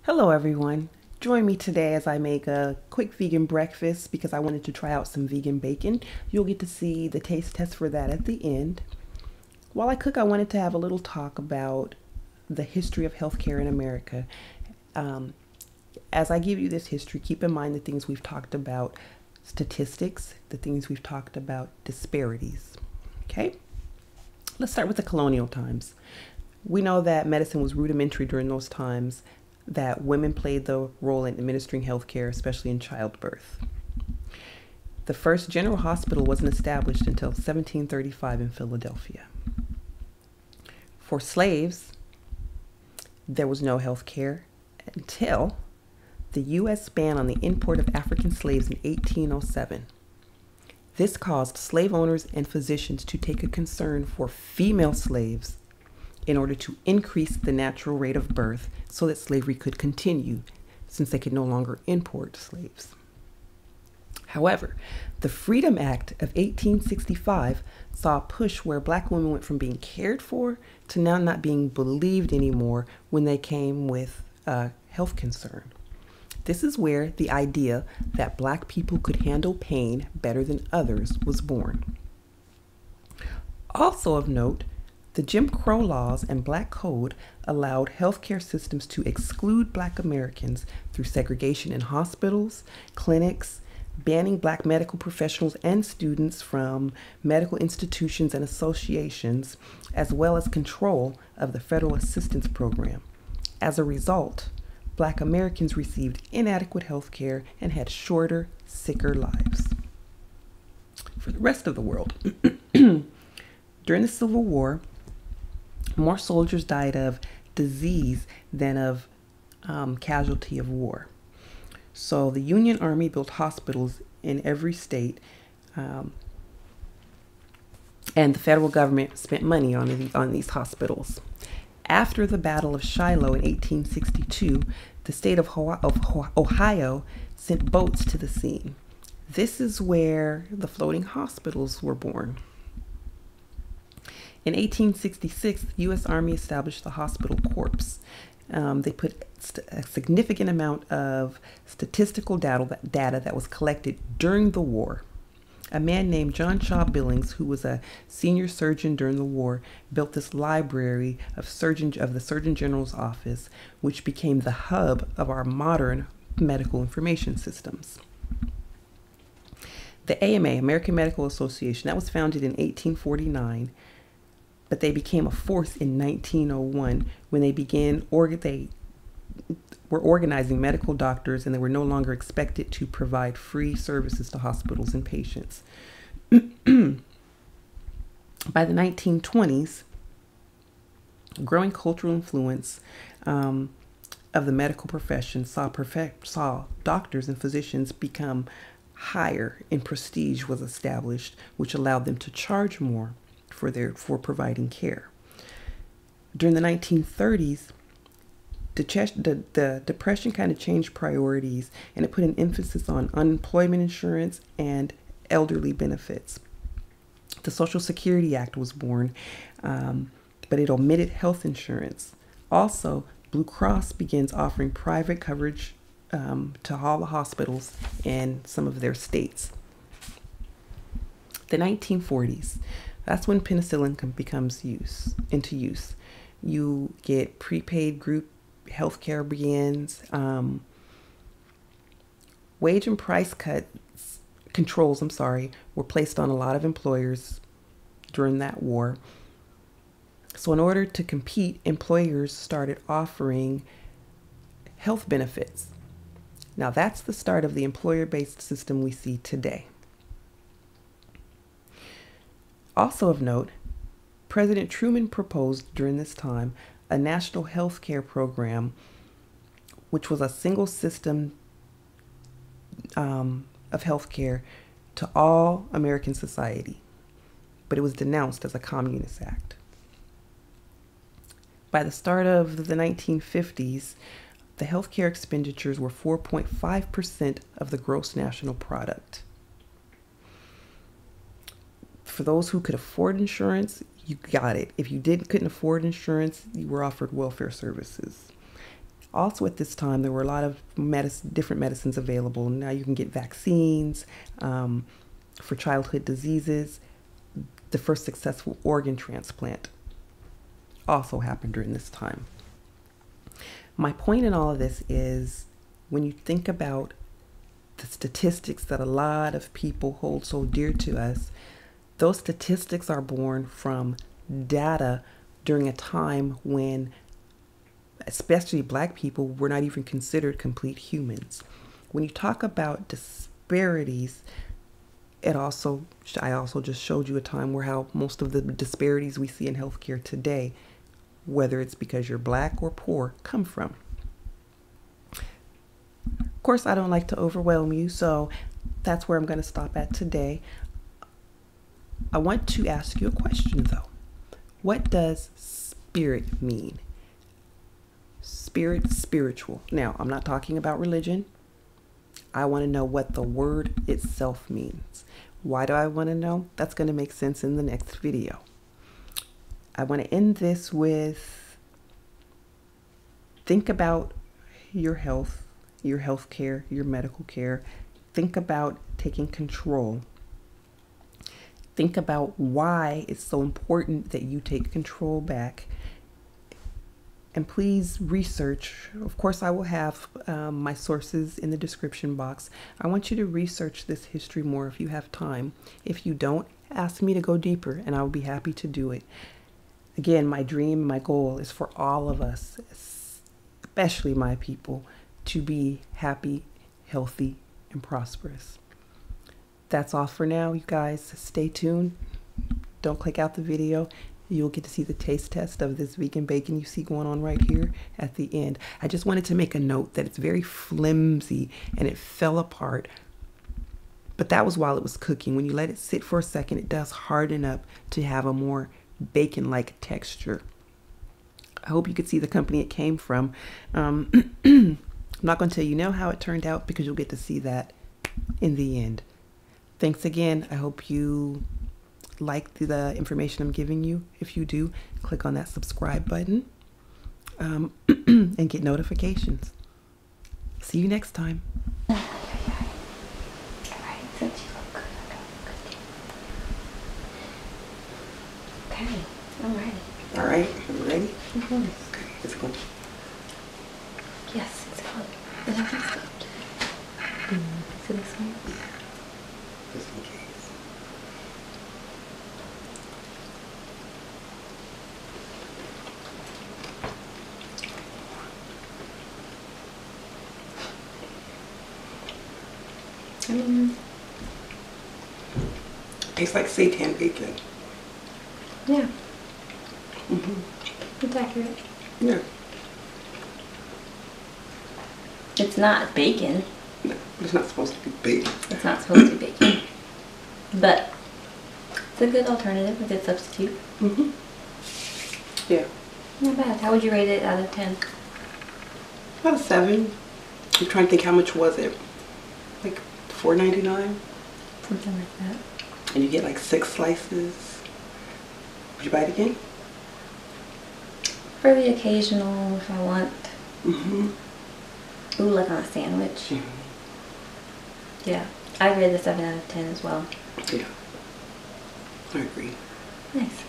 Hello everyone. Join me today as I make a quick vegan breakfast because I wanted to try out some vegan bacon. You'll get to see the taste test for that at the end. While I cook, I wanted to have a little talk about the history of healthcare in America. As I give you this history, keep in mind the things we've talked about, statistics, the things we've talked about, disparities. Okay? Let's start with the colonial times. We know that medicine was rudimentary during those times, that women played the role in administering healthcare, especially in childbirth. The first general hospital wasn't established until 1735 in Philadelphia. For slaves, there was no healthcare until the U.S. ban on the import of African slaves in 1807. This caused slave owners and physicians to take a concern for female slaves in order to increase the natural rate of birth so that slavery could continue, since they could no longer import slaves. However, the Freedom Act of 1865 saw a push where Black women went from being cared for to now not being believed anymore when they came with a health concern. This is where the idea that Black people could handle pain better than others was born. Also of note, the Jim Crow laws and Black Code allowed healthcare systems to exclude Black Americans through segregation in hospitals, clinics, banning Black medical professionals and students from medical institutions and associations, as well as control of the federal assistance program. As a result, Black Americans received inadequate health care and had shorter, sicker lives. For the rest of the world, during the Civil War, more soldiers died of disease than of casualty of war. So the Union Army built hospitals in every state, and the federal government spent money on these hospitals. After the Battle of Shiloh in 1862, the state of Ohio sent boats to the scene. This is where the floating hospitals were born. In 1866, the U.S. Army established the Hospital Corps. They put a significant amount of statistical data that was collected during the war. A man named John Shaw Billings, who was a senior surgeon during the war, built this library of the Surgeon General's office, which became the hub of our modern medical information systems. The AMA, American Medical Association, that was founded in 1849, but they became a force in 1901 when they were organizing medical doctors, and they were no longer expected to provide free services to hospitals and patients. By the 1920s, growing cultural influence of the medical profession saw doctors and physicians become higher, and prestige was established, which allowed them to charge more for providing care. During the 1930s, the Depression kind of changed priorities, and it put an emphasis on unemployment insurance and elderly benefits. The Social Security Act was born, but it omitted health insurance. Also, Blue Cross begins offering private coverage to all the hospitals in some of their states. The 1940s, that's when penicillin becomes into use. You get prepaid group healthcare begins. Wage and price controls were placed on a lot of employers during that war. So in order to compete, employers started offering health benefits. Now that's the start of the employer-based system we see today. Also of note, President Truman proposed during this time a national health care program, which was a single system of health care to all American society, but it was denounced as a communist act. By the start of the 1950s, the healthcare expenditures were 4.5% of the gross national product. For those who could afford insurance, you got it. If you couldn't afford insurance, you were offered welfare services. Also at this time, there were a lot of different medicines available. Now you can get vaccines for childhood diseases. The first successful organ transplant also happened during this time. My point in all of this is, when you think about the statistics that a lot of people hold so dear to us, those statistics are born from data during a time when, especially Black people, were not even considered complete humans. When you talk about disparities, I also just showed you a time where how most of the disparities we see in healthcare today, whether it's because you're Black or poor, come from. Of course, I don't like to overwhelm you, so that's where I'm going to stop at today. I want to ask you a question, though. What does spirit mean? Spirit, spiritual. Now, I'm not talking about religion. I want to know what the word itself means. Why do I want to know? That's going to make sense in the next video. I want to end this with, think about your health, your health care, your medical care. Think about taking control. Think about why it's so important that you take control back. And please research. Of course, I will have my sources in the description box. I want you to research this history more if you have time. If you don't, ask me to go deeper and I will be happy to do it. Again, my dream, my goal is for all of us, especially my people, to be happy, healthy, and prosperous. That's all for now, you guys. Stay tuned. Don't click out the video. You'll get to see the taste test of this vegan bacon you see going on right here at the end. I just wanted to make a note that it's very flimsy and it fell apart. But that was while it was cooking. When you let it sit for a second, it does harden up to have a more bacon-like texture. I hope you could see the company it came from. I'm not going to tell you now how it turned out because you'll get to see that in the end. Thanks again. I hope you like the information I'm giving you. If you do, click on that subscribe button and get notifications. See you next time. Alright, since you look good, okay, I'm ready. Alright, you ready? Mm-hmm. Okay, let's go. Yes, it's good. Is that good? So this one? Just in case. Tastes like seitan bacon. Yeah. Mm-hmm. It's accurate. Yeah. It's not bacon. No, it's not supposed to be bacon. It's not supposed to be bacon. But it's a good alternative, a good substitute. Mm-hmm. Yeah. Not bad. How would you rate it out of 10? About a 7. I'm trying to think, how much was it? Like $4.99? Something like that. And you get like 6 slices. Would you buy it again? For the occasional, if I want. Mm-hmm. Ooh, like on a sandwich. Mm-hmm. Yeah. I rate the 7 out of 10 as well. Yeah. I agree. Nice.